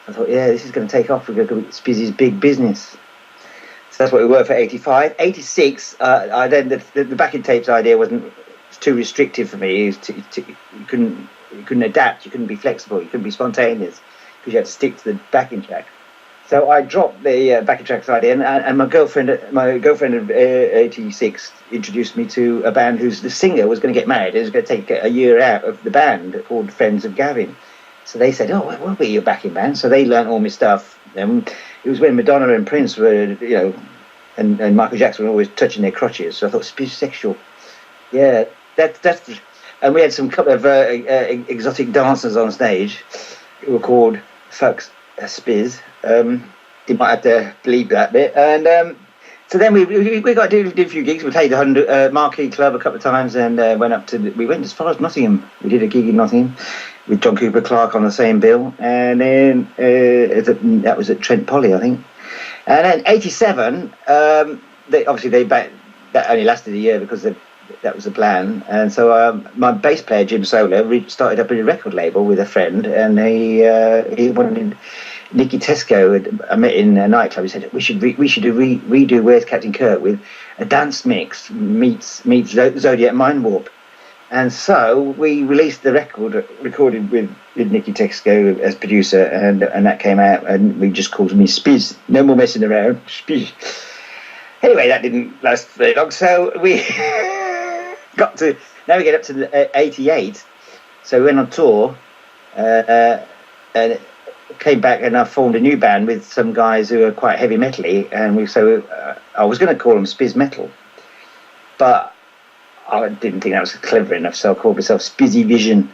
I thought, yeah, this is going to take off. We're going to go Spizz's big business. So that's what we were for 85. 86, the backing tapes idea wasn't too restrictive for me. You couldn't adapt. You couldn't be flexible. You couldn't be spontaneous because you had to stick to the backing track. So I dropped the backing tracks idea, and my girlfriend of 86 introduced me to a band whose the singer was going to get married. It was going to take a year out of the band called Friends of Gavin. So they said, "Oh, we'll be your backing band." So they learnt all my stuff. It was when Madonna and Prince were, and Michael Jackson were always touching their crotches. So I thought, Spizz Sexual, yeah, that's. And we had some couple of exotic dancers on stage who were called Fucks Spizz. You might have to bleep that bit. And so then we got to do a few gigs. We played the Marquee Club a couple of times, and we went as far as Nottingham. We did a gig in Nottingham with John Cooper Clarke on the same bill, and then that was at Trent Poly, I think. And then 87, that only lasted a year because that was the plan. And so my bass player Jim Solar started up a record label with a friend, and he wanted Nicky Tesco. I met in a nightclub. He said we should redo Where's Captain Kirk with a dance mix meets Zodiac Mind Warp. And so we released the record, recorded with Nicky Tesco as producer, and that came out, and we just called me Spizz. No more messing around, Spizz. Anyway, that didn't last very long, so we now we get up to 88. So we went on tour, and came back, and I formed a new band with some guys who are quite heavy metal-y, and I was going to call them Spizz Metal, but I didn't think that was clever enough, so I called myself Spizzy Vision.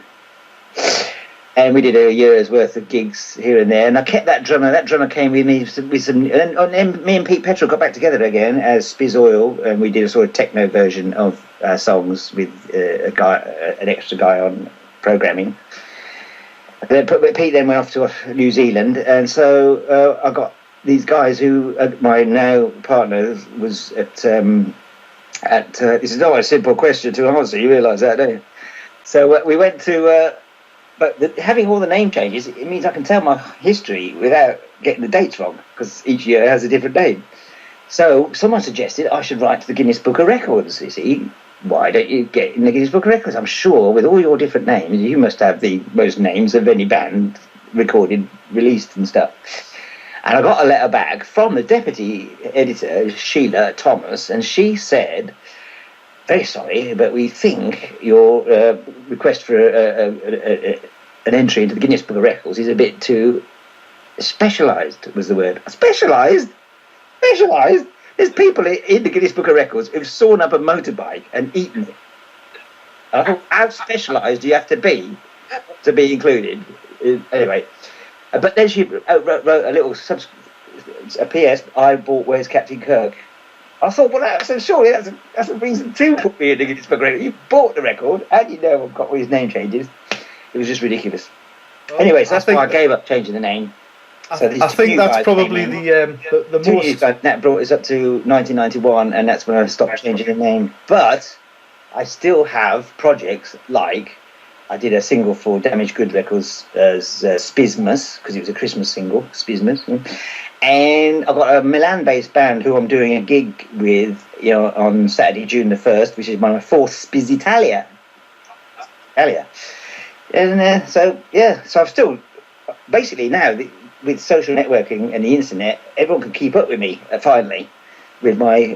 And we did a year's worth of gigs here and there, and I kept that drummer. That drummer came with me with some, and me and Pete Petrel got back together again as Spizz Oil, and we did a sort of techno version of songs with an extra guy on programming. Then Pete then went off to New Zealand, and so I got these guys who my now partner was at. This is not a simple question to answer. You realise that, don't you? So we went to, but having all the name changes, it means I can tell my history without getting the dates wrong, because each year has a different name. So someone suggested I should write to the Guinness Book of Records. You see, why don't you get in the Guinness Book of Records? I'm sure with all your different names, you must have the most names of any band recorded, released and stuff. And I got a letter back from the deputy editor, Sheila Thomas, and she said, "Very sorry, but we think your request for an entry into the Guinness Book of Records is a bit too specialised," was the word. Specialised? Specialised? There's people in the Guinness Book of Records who've sawn up a motorbike and eaten it. I thought, how specialised do you have to be included? Anyway. But then she wrote a little a PS. I bought Where's Captain Kirk. I thought, well, surely that's a reason to put me in the Guinness Book of Records. You bought the record, and you know I've got all his name changes. It was just ridiculous. Well, anyway, so that's why I gave up changing the name. So I think that's probably the most. That brought us up to 1991, and that's when I stopped changing the name. But I still have projects like. I did a single for Damaged Goods Records as Spizzmas, because it was a Christmas single, Spizzmas. And I've got a Milan-based band who I'm doing a gig with, on Saturday, June the 1st, which is my fourth Spizz Italia. And so I've still, basically now, with social networking and the internet, everyone can keep up with me, finally, with my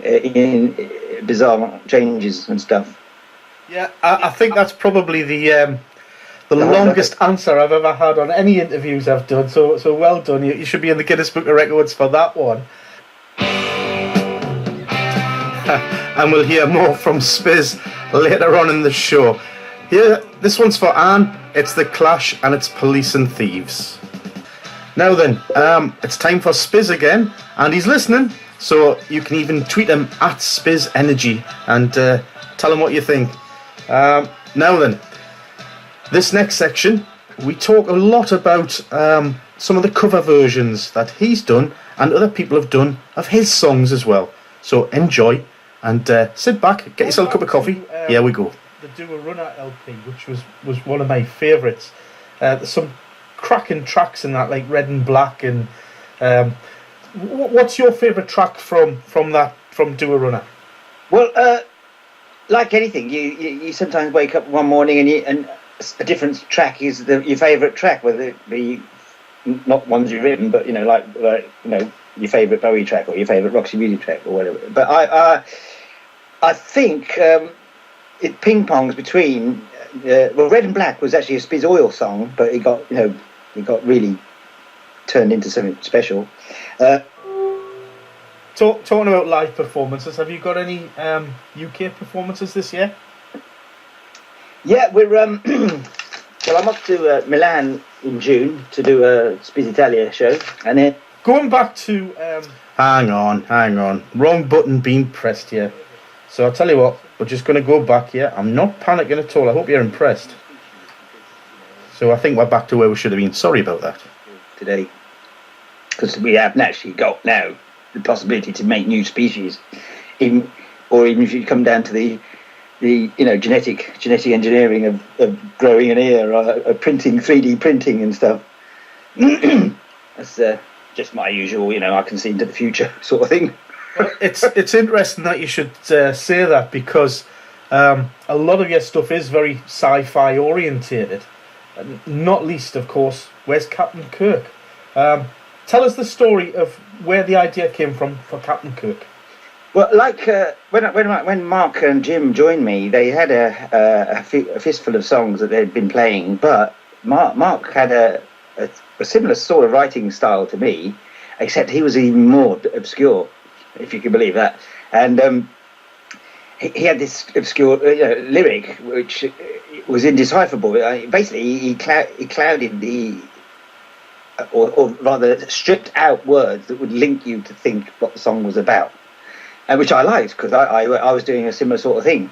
bizarre changes and stuff. Yeah, I think that's probably the longest answer I've ever had on any interviews I've done. So well done. You should be in the Guinness Book of Records for that one. And we'll hear more from Spizz later on in the show. Here, this one's for Anne. It's The Clash and it's Police and Thieves. Now then, it's time for Spizz again, and he's listening. So you can even tweet him at Spizz Energi and tell him what you think. Now then, this next section, we talk a lot about some of the cover versions that he's done and other people have done of his songs as well. So enjoy and sit back, get yourself a cup of coffee. Here we go. The Do a Runner LP, which was one of my favourites. Some cracking tracks in that, like Red and Black. And what's your favourite track from Do a Runner? Well, like anything, you sometimes wake up one morning and a different track is your favourite track, whether it be not ones you've written, but like your favourite Bowie track or your favourite Roxy Music track or whatever. But I think it ping pongs between. Red and Black was actually a Spizz Oil song, but it got really turned into something special. Talking about live performances, have you got any UK performances this year? Yeah, we're well, I'm off to Milan in June to do a Spizz Italia show, and then going back to hang on, wrong button being pressed here. So I'll tell you what, we're just going to go back here. I'm not panicking at all. I hope you're impressed. So I think we're back to where we should have been. Sorry about that. Today, because we have actually got now the possibility to make new species, even if you come down to the genetic engineering of growing an ear or printing, 3D printing and stuff. That's just my usual, I can see into the future sort of thing. Well, it's interesting that you should say that, because a lot of your stuff is very sci-fi orientated, and not least, of course, where's Captain Kirk? Tell us the story of where the idea came from for Captain Kirk. Well, like when Mark and Jim joined me, they had a fistful of songs that they'd been playing, but Mark had a similar sort of writing style to me, except he was even more obscure, if you can believe that. And he had this obscure lyric which was indecipherable. Basically, he clouded or rather stripped out words that would link you to think what the song was about, and which I liked, because I was doing a similar sort of thing.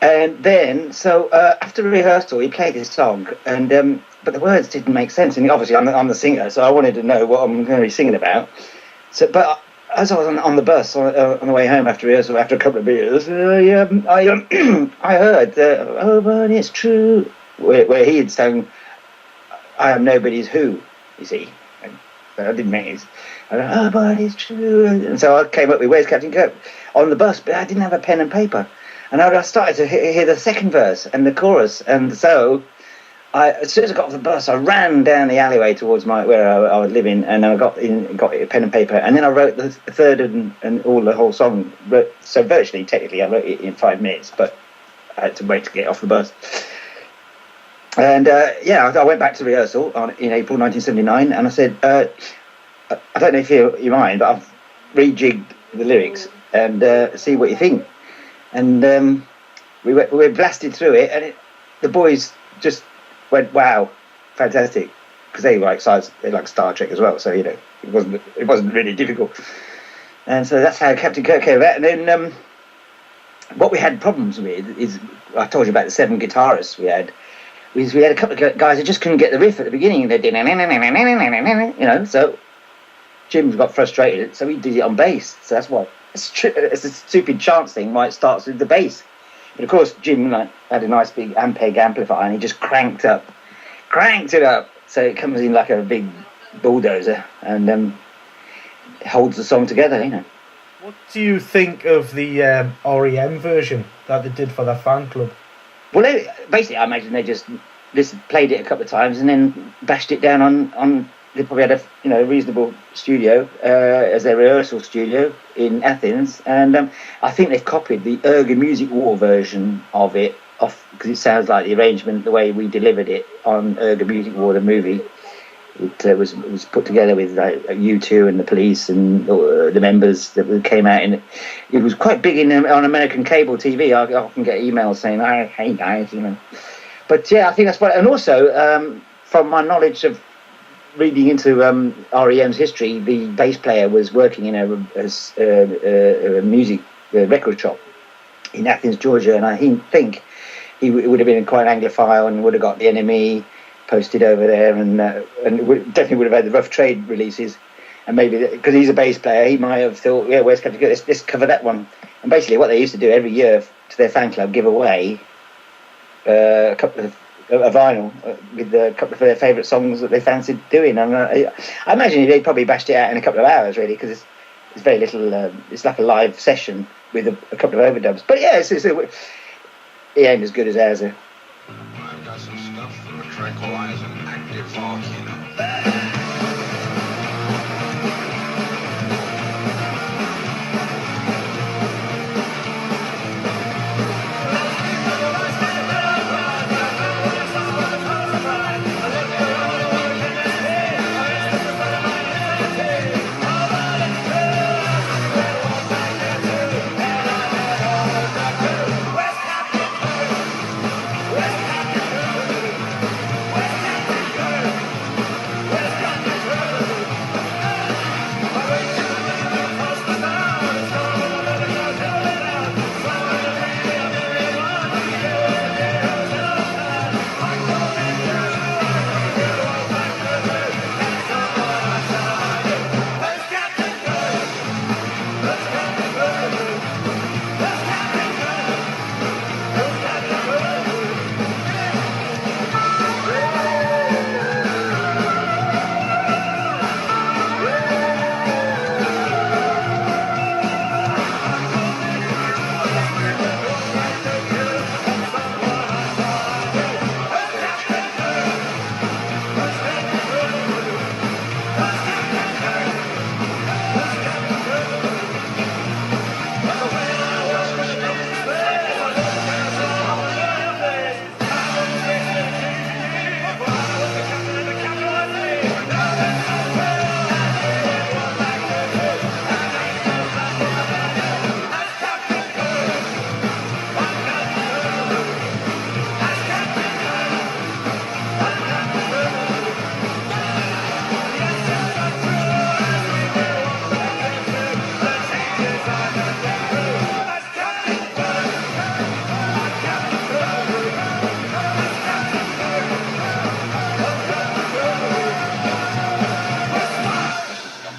And then, so after rehearsal, he played his song, and but the words didn't make sense. And obviously, I'm the singer, so I wanted to know what I'm going to be singing about. So, but as I was on the bus on the way home after rehearsal, after a couple of beers, I heard "Oh, but it's true," where he had sung "I am nobody's who," you see. And I didn't make it. "Oh, but it's true." And so I came up with "Where's Captain Kirk?" on the bus, but I didn't have a pen and paper. And I started to hear the second verse and the chorus. And so as soon as I got off the bus, I ran down the alleyway towards where I was living, and I got a pen and paper. And then I wrote the third and the whole song. So virtually, technically, I wrote it in 5 minutes, but I had to wait to get off the bus. And I went back to rehearsal in April 1979, and I said, I don't know if you mind, but I've rejigged the lyrics and see what you think. And we blasted through it, and the boys just went, "Wow, fantastic!" Because they like Star Trek as well, so it wasn't really difficult. And so that's how Captain Kirk came about. And then what we had problems with is, I told you about the 7 guitarists we had. We had a couple of guys who just couldn't get the riff at the beginning. They did, so Jim got frustrated, so he did it on bass. So that's why it's a stupid chance thing why it starts with the bass. But of course, Jim had a nice big Ampeg amplifier, and he just cranked it up, so it comes in like a big bulldozer and holds the song together. What do you think of the REM version that they did for their fan club? Well, basically, I imagine they just played it a couple of times and then bashed it down on. They probably had a reasonable studio as their rehearsal studio in Athens, and I think they've copied the Erga Music War version of it off, because it sounds like the arrangement, the way we delivered it on Erga Music War, the movie. It was put together with U2 and the Police and the members that came out in it. It was quite big on American cable TV. I often get emails saying, "Oh, hey guys," But yeah, I think that's what. And also, from my knowledge of reading into REM's history, the bass player was working in a music record shop in Athens, Georgia, and I think he would have been quite Anglophile and would have got the NME posted over there, and definitely would have had the Rough Trade releases. And maybe because he's a bass player, he might have thought, "Yeah, where's Captain Kirk? Let's cover that one." And basically, what they used to do every year to their fan club, give away a couple of a vinyl with a couple of their favourite songs that they fancied doing. And I imagine they probably bashed it out in a couple of hours, really, because it's very little. It's like a live session with a couple of overdubs. But yeah, it ain't as good as ours. I've got some stuff that would tranquilize an active volcano.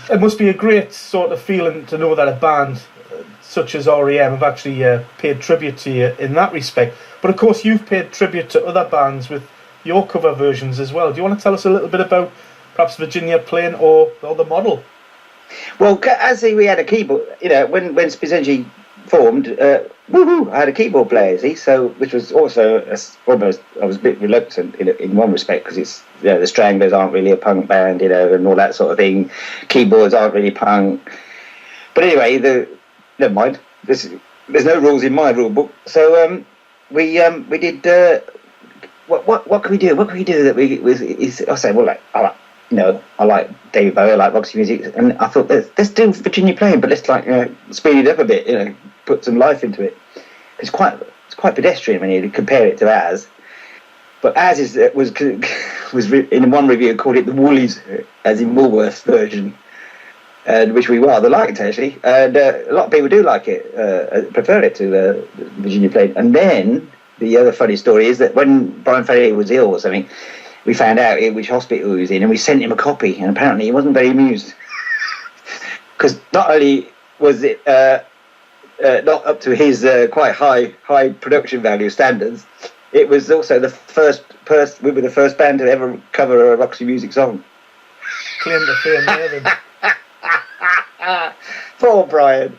It must be a great sort of feeling to know that a band such as REM have actually paid tribute to you in that respect. But of course, you've paid tribute to other bands with your cover versions as well. Do you want to tell us a little bit about perhaps Virginia Plain or the Model? Well, as we had a keyboard, when Spizz Energi formed, I had a keyboard player, which was also almost, I was a bit reluctant in one respect, because it's, the Stranglers aren't really a punk band, and all that sort of thing. Keyboards aren't really punk. But anyway, never mind. There's no rules in my rule book. So we did. What can we do? What can we do that I say, well, I like David Bowie, I like Roxy Music, and I thought let's do Virginia Plain, but let's speed it up a bit, put some life into it. It's quite pedestrian when you compare it to ours. But ours was in one review called it the Woolies, as in Woolworths version, and which we rather liked actually, and a lot of people do like it, prefer it to Virginia Plain. And then the other funny story is that when Brian Ferry was ill or something, we found out which hospital he was in, and we sent him a copy, and apparently he wasn't very amused. Because not only was it not up to his quite high production value standards, it was also we were the first band to ever cover a Roxy Music song. Claim to fame there then. Poor Brian.